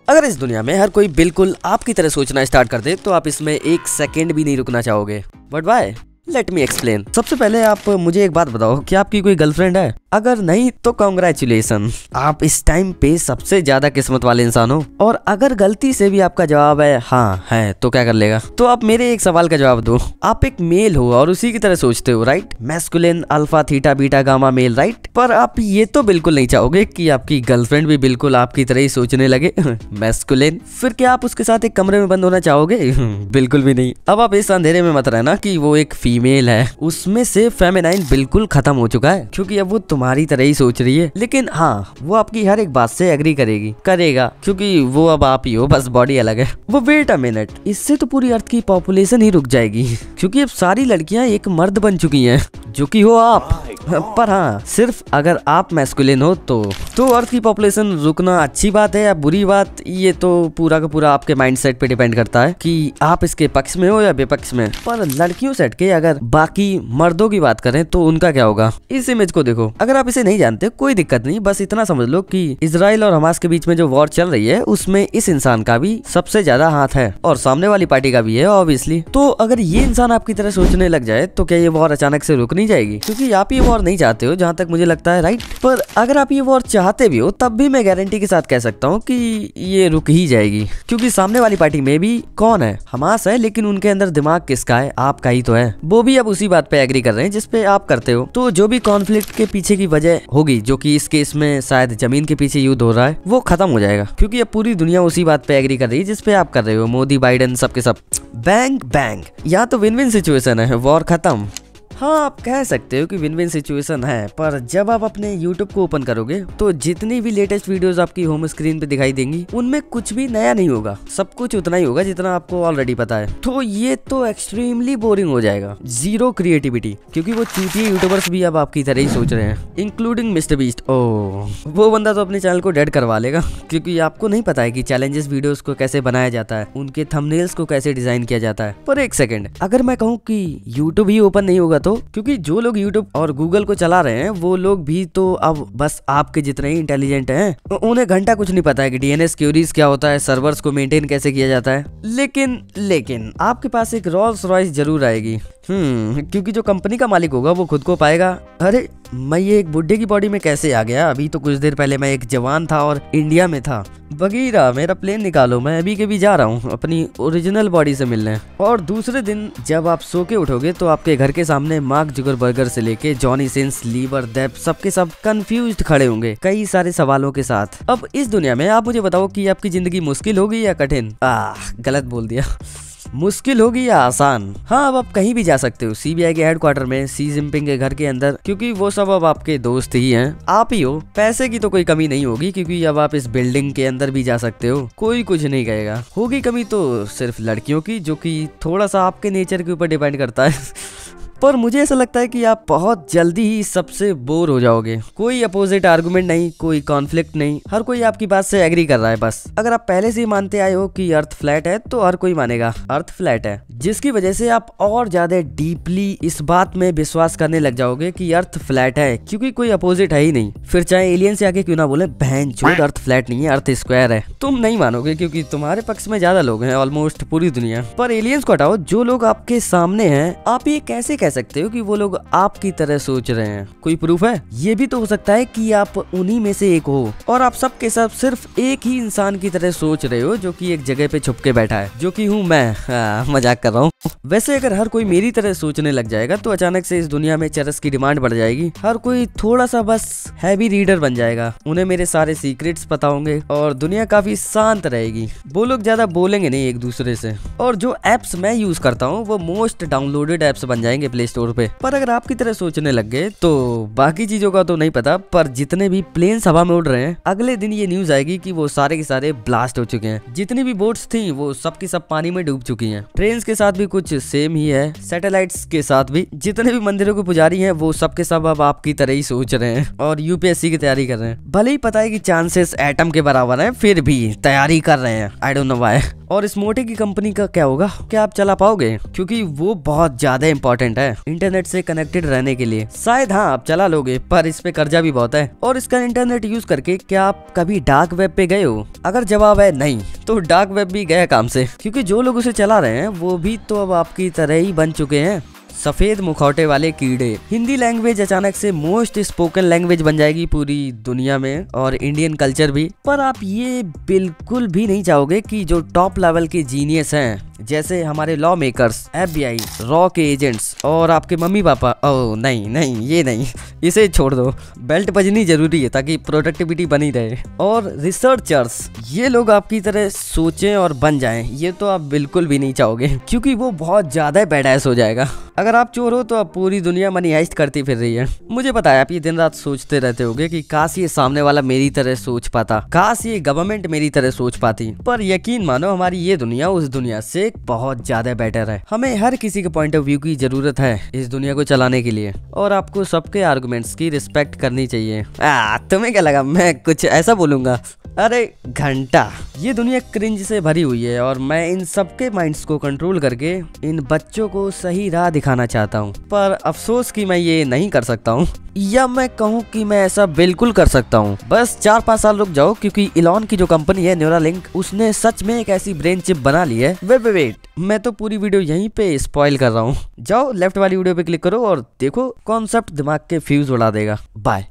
अगर इस दुनिया में हर कोई बिल्कुल आपकी तरह सोचना स्टार्ट कर दे तो आप इसमें एक सेकेंड भी नहीं रुकना चाहोगे। But why? Let me explain. सबसे पहले आप मुझे एक बात बताओ, क्या आपकी कोई गर्लफ्रेंड है? अगर नहीं तो कॉन्ग्रेचुलेसन, आप इस टाइम पे सबसे ज्यादा किस्मत वाले इंसान हो। और अगर गलती से भी आपका जवाब है हाँ है, तो क्या कर लेगा? तो आप मेरे एक सवाल का जवाब दो। आप एक मेल हो और उसी की तरह सोचते हो, right? Masculine, alpha, theta, beta, gamma male, right? पर आप ये तो बिल्कुल नहीं चाहोगे कि आपकी गर्लफ्रेंड भी बिल्कुल आपकी तरह ही सोचने लगे मैस्कुलिन। फिर क्या आप उसके साथ एक कमरे में बंद होना चाहोगे? बिल्कुल भी नहीं। अब आप इस अंधेरे में मत रहना कि वो एक फीमेल है, उसमें से फेमिनाइन बिल्कुल खत्म हो चुका है, क्योंकि अब वो तुम्हारी तरह ही सोच रही है। लेकिन हाँ, वो आपकी हर एक बात से एग्री करेगा, क्योंकि वो अब आप ही हो, बस बॉडी अलग है। वो वेट अ मिनट, इससे तो पूरी अर्थ की पॉपुलेशन ही रुक जाएगी, क्योंकि अब सारी लड़कियां एक मर्द बन चुकी हैं, जो कि हो आप। पर हाँ, सिर्फ अगर आप मैस्कुलिन हो तो अर्थ की पॉपुलेशन रुकना अच्छी बात है या बुरी बात, ये तो पूरा का पूरा आपके माइंडसेट पे डिपेंड करता है कि आप इसके पक्ष में हो या विपक्ष में। पर लड़कियों से हटके अगर बाकी मर्दों की बात करें तो उनका क्या होगा? इस इमेज को देखो। अगर आप इसे नहीं जानते कोई दिक्कत नहीं, बस इतना समझ लो कि इजराइल और हमास के बीच में जो वॉर चल रही है उसमें इस इंसान का भी सबसे ज्यादा हाथ है और सामने वाली पार्टी का भी है ऑब्वियसली। तो अगर ये इंसान आपकी तरह सोचने लग जाए तो क्या ये वॉर अचानक से रुक नहीं जाएगी? क्योंकि आप ये वॉर नहीं चाहते हो जहाँ तक मुझे लगता है, राइट? पर अगर आप ये वॉर चाहते भी हो तब भी मैं गारंटी के साथ कह सकता हूँ कि ये रुक ही जाएगी, क्योंकि सामने वाली पार्टी में भी कौन है? हमास है, लेकिन उनके अंदर दिमाग किसका है? आपका ही तो है। वो भी अब उसी बात पे एग्री कर रहे हैं जिसपे आप करते हो। तो जो भी कॉन्फ्लिक्ट के पीछे की वजह होगी, जो कि इस केस में शायद जमीन के पीछे युद्ध हो रहा है, वो खत्म हो जाएगा, क्योंकि अब पूरी दुनिया उसी बात पे एग्री कर रही है जिसपे आप कर रहे हो। मोदी, बाइडेन, सबके सब बैंग बैंग। यहाँ तो विन विन सिचुएशन है, वॉर खत्म। हाँ, आप कह सकते हो कि विन विन सिचुएशन है, पर जब आप अपने YouTube को ओपन करोगे तो जितनी भी लेटेस्ट वीडियोस आपकी होम स्क्रीन पे दिखाई देंगी उनमें कुछ भी नया नहीं होगा, सब कुछ उतना ही होगा जितना आपको ऑलरेडी पता है। तो ये तो एक्सट्रीमली बोरिंग हो जाएगा, जीरो क्रिएटिविटी, क्योंकि वो चूतिए यूट्यूबर्स भी अब आपकी तरह ही सोच रहे हैं, इंक्लूडिंग मिस्टर बीस्ट। ओह, वो बंदा तो अपने चैनल को डेड करवा लेगा, क्योंकि आपको नहीं पता है कि चैलेंजेस वीडियोस को कैसे बनाया जाता है, उनके थंबनेल्स को कैसे डिजाइन किया जाता है। पर एक सेकंड, अगर मैं कहूँ कि यूट्यूब ही ओपन नहीं होगा तो? क्योंकि जो लोग यूट्यूब और गूगल को चला रहे हैं वो लोग भी तो अब बस आपके जितने ही इंटेलिजेंट हैं। उन्हें घंटा कुछ नहीं पता है कि डीएनएस क्यूरीज क्या होता है, सर्वर्स को मेंटेन कैसे किया जाता है। लेकिन आपके पास एक रोल्स रॉयस जरूर आएगी, क्योंकि जो कंपनी का मालिक होगा वो खुद को पाएगा, अरे मैं ये एक बुड्ढे की बॉडी में कैसे आ गया? अभी तो कुछ देर पहले मैं एक जवान था और इंडिया में था। बगीरा, मेरा प्लेन निकालो, मैं अभी के भी जा रहा हूँ अपनी ओरिजिनल बॉडी से मिलने। और दूसरे दिन जब आप सो के उठोगे तो आपके घर के सामने मार्क जुकरबर्गर से लेके जॉनी सिंस, लीवर, डेप, सबके सब कंफ्यूज्ड खड़े होंगे कई सारे सवालों के साथ। अब इस दुनिया में आप मुझे बताओ कि आपकी जिंदगी मुश्किल होगी या कठिन? गलत बोल दिया, मुश्किल होगी या आसान? हाँ, अब आप कहीं भी जा सकते हो, सीबीआई के हेडक्वार्टर में, सी जिनपिंग के घर के अंदर, क्योंकि वो सब अब आपके दोस्त ही हैं, आप ही हो। पैसे की तो कोई कमी नहीं होगी, क्योंकि अब आप इस बिल्डिंग के अंदर भी जा सकते हो, कोई कुछ नहीं कहेगा। होगी कमी तो सिर्फ लड़कियों की, जो कि थोड़ा सा आपके नेचर के ऊपर डिपेंड करता है। पर मुझे ऐसा लगता है कि आप बहुत जल्दी ही सबसे बोर हो जाओगे। कोई अपोजिट आर्गुमेंट नहीं, कोई कॉन्फ्लिक्ट नहीं, हर कोई आपकी बात से एग्री कर रहा है। बस अगर आप पहले से ही मानते आए हो कि अर्थ फ्लैट है तो हर कोई मानेगा अर्थ फ्लैट है, जिसकी वजह से आप और ज्यादा डीपली इस बात में विश्वास करने लग जाओगे कि अर्थ फ्लैट है, क्योंकि कोई अपोजिट है ही नहीं। फिर चाहे एलियन से आके क्यों ना बोले, बहन चोद अर्थ फ्लैट नहीं है, अर्थ स्क्वायर है, तुम नहीं मानोगे, क्योंकि तुम्हारे पक्ष में ज्यादा लोग हैं, ऑलमोस्ट पूरी दुनिया। पर एलियंस को हटाओ, जो लोग आपके सामने हैं, आप ये कैसे कह सकते हो कि वो लोग आपकी तरह सोच रहे हैं? कोई प्रूफ है? ये भी तो हो सकता है कि आप उन्हीं में से एक हो और आप सब के सब सिर्फ एक ही इंसान की तरह सोच रहे हो, जो कि एक जगह पे छुप के बैठा है, जो कि हूँ मैं। मजाक कर रहा हूँ। वैसे अगर हर कोई मेरी तरह सोचने लग जाएगा तो अचानक से इस दुनिया में चरस की डिमांड बढ़ जाएगी। हर कोई थोड़ा सा बस हैवी रीडर बन जाएगा, उन्हें मेरे सारे सीक्रेट्स पता होंगे और दुनिया काफी शांत रहेगी। वो लोग ज्यादा बोलेंगे नहीं एक दूसरे से, और जो एप्स मैं यूज करता हूँ वो मोस्ट डाउनलोडेड एप्स बन जाएंगे प्ले स्टोर पे। पर अगर आपकी तरह सोचने लग गए तो बाकी चीजों का तो नहीं पता, पर जितने भी प्लेन हवा में उड़ रहे हैं, अगले दिन ये न्यूज आएगी कि वो सारे के सारे ब्लास्ट हो चुके हैं। जितनी भी बोट्स थी वो सब की सब पानी में डूब चुकी हैं। ट्रेन के साथ भी कुछ सेम ही है, सैटेलाइट्स के साथ भी। जितने भी मंदिरों के पुजारी हैं वो सब के सब अब आपकी तरह ही सोच रहे हैं और यूपीएससी की तैयारी कर रहे हैं। भले ही पता है कि चांसेस एटम के बराबर हैं, फिर भी तैयारी कर रहे हैं। I don't know why. और इस मोटे की कंपनी का क्या होगा? क्या आप चला पाओगे? क्योंकि वो बहुत ज्यादा इम्पोर्टेंट है इंटरनेट से कनेक्टेड रहने के लिए। शायद हाँ आप चला लोगे, पर इस पे कर्जा भी बहुत है। और इसका इंटरनेट यूज करके क्या आप कभी डार्क वेब पे गए हो? अगर जवाब है नहीं, तो डार्क वेब भी गया काम से, क्योंकि जो लोग उसे चला रहे हैं वो भी तो अब आपकी तरह ही बन चुके हैं, सफेद मुखौटे वाले कीड़े। हिंदी लैंग्वेज अचानक से मोस्ट स्पोकन लैंग्वेज बन जाएगी पूरी दुनिया में, और इंडियन कल्चर भी। पर आप ये बिल्कुल भी नहीं चाहोगे कि जो टॉप लेवल के जीनियस हैं, जैसे हमारे लॉ मेकर्स, FBI, रॉ के एजेंट्स और आपके मम्मी पापा, ओह नहीं नहीं ये नहीं, इसे छोड़ दो। बेल्ट बजनी जरूरी है ताकि प्रोडक्टिविटी बनी रहे। और रिसर्चर्स, ये लोग आपकी तरह सोचें और बन जाएं, ये तो आप बिल्कुल भी नहीं चाहोगे, क्योंकि वो बहुत ज्यादा बैडएस हो जाएगा। अगर आप चोर हो तो अब पूरी दुनिया मनी हाइस्ट करती फिर रही है। मुझे पता है आप ये दिन रात सोचते रहते होगे कि काश ये सामने वाला मेरी तरह सोच पाता, काश ये गवर्नमेंट मेरी तरह सोच पाती। पर यकीन मानो हमारी ये दुनिया उस दुनिया से बहुत ज्यादा बेटर है। हमें हर किसी के पॉइंट ऑफ व्यू की जरूरत है इस दुनिया को चलाने के लिए, और आपको सबके आर्गुमेंट्स की रिस्पेक्ट करनी चाहिए। तुम्हें क्या लगा मैं कुछ ऐसा बोलूंगा? अरे घंटा, ये दुनिया क्रिंज से भरी हुई है और मैं इन सबके माइंड्स को कंट्रोल करके इन बच्चों को सही राह दिखाना चाहता हूँ। पर अफसोस कि मैं ये नहीं कर सकता हूँ, या मैं कहूँ कि मैं ऐसा बिल्कुल कर सकता हूँ। बस 4-5 साल रुक जाओ, क्योंकि इलॉन की जो कंपनी है न्यूरालिंक, उसने सच में एक ऐसी ब्रेन चिप बना ली है। वेट, मैं तो पूरी वीडियो यहीं पे स्पॉइल कर रहा हूँ। जाओ लेफ्ट वाली वीडियो पे क्लिक करो और देखो, कॉन्सेप्ट दिमाग के फ्यूज उड़ा देगा। बाय।